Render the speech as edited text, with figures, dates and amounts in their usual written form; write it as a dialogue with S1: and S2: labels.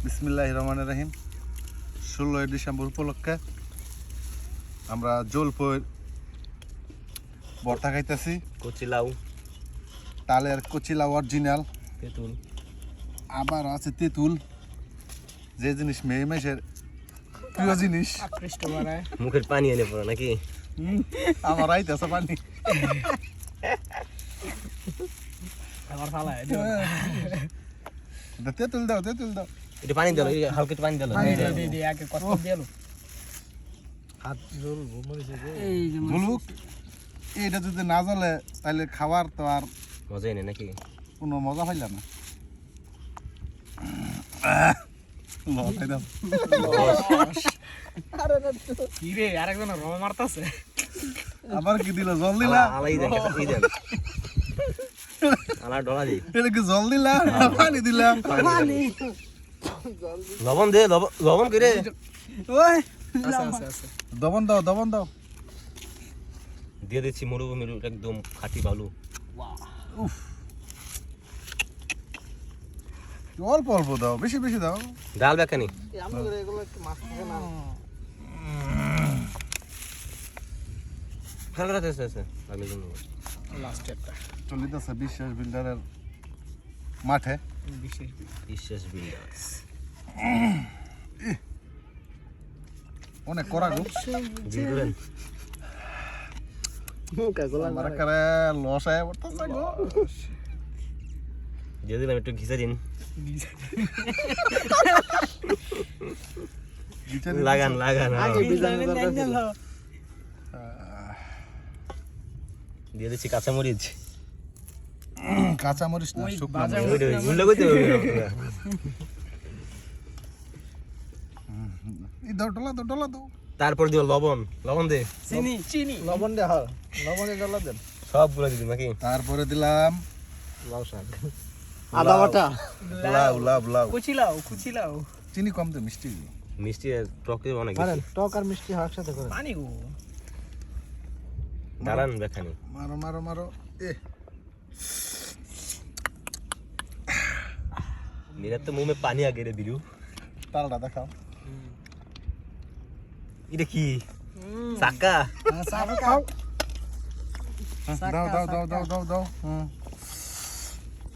S1: বিসমিল্লাহির রহমানির রহিম। 16 ডিসেম্বর উপলক্ষে আমরা জলপই ভর্তা খাইতেছি।
S2: কচি লাউ,
S1: তালের কচি লাউ অরিজিনাল,
S2: তেঁতুল,
S1: আবার আছে তেঁতুল, যে জিনিস মেয়ে মেশের প্রিয় জিনিস।
S2: মুখের পানি এনে পড়ো নাকি?
S1: আমার আইতেছে পানি। তেঁতুল দাও, তেঁতুল দাও।
S2: একটু পানি দিলো, হালকা একটু পানি দিলো।
S1: ঝুলুক এটা যদি না জ্বলে তাহলে খাওয়ার তো আর
S2: মজা এনে নাকি?
S1: কোনো মজা পাইলা না। আবার কি দিল? জল দিলা?
S2: আলাই দেন, এই দেন। আলা ডলা দি।
S1: এটা কি জল দিলা? পানি দিলাম।
S2: লবণ দে, লবণ করে।
S1: ওই দবন দাও, দবন দাও।
S2: দিয়ে দিচ্ছি মরুভূমির একদম খাঁটি বালু।
S1: উফ, অল্প অল্প দাও, বেশি বেশি দাও।
S2: ডাল বেকানি ভালো রাখতে আছে আমি জানি।
S1: চলিতেছে বিশ্বাস বিল্ডারের মাঠে।
S2: বিশ্বাস বিল্ডার্স
S1: অনেক করা গো।
S2: দিলেন
S1: আমার একেবারে লস হয়ে পড়তেছে গো।
S2: দিয়ে দিলাম একটু ঘিসা দিন। লাগান লাগান। দিয়ে দিচ্ছি কাঁচামরিচ।
S1: কাঁচা মরিচ না, শুকনো মরিচ।
S2: তারপর দিও লবণ, লবণ দে,
S3: চিনি
S1: লবণ দে, হ্যাঁ লবণ দেন।
S2: সব গুলো দিবি নাকি?
S1: তারপরে দিলাম
S2: লাউ শাক,
S3: আদা বাটা,
S1: লাউ লাউ লাউ।
S3: কুচি লাউ
S1: চিনি কম দে, মিষ্টি।
S2: মিষ্টি টক দিয়ে অনেক
S3: আরে টক আর মিষ্টি একসাথে করে পানি গো।
S2: দাঁড়ান বেখানি।
S1: মারো মারো মারো।
S2: मेरा तो मुंह में पानी आ गया बिरु।
S1: তালটা দেখাও।
S2: এটা কি? সাকা।
S1: দাও দাও দাও দাও দাও দাও।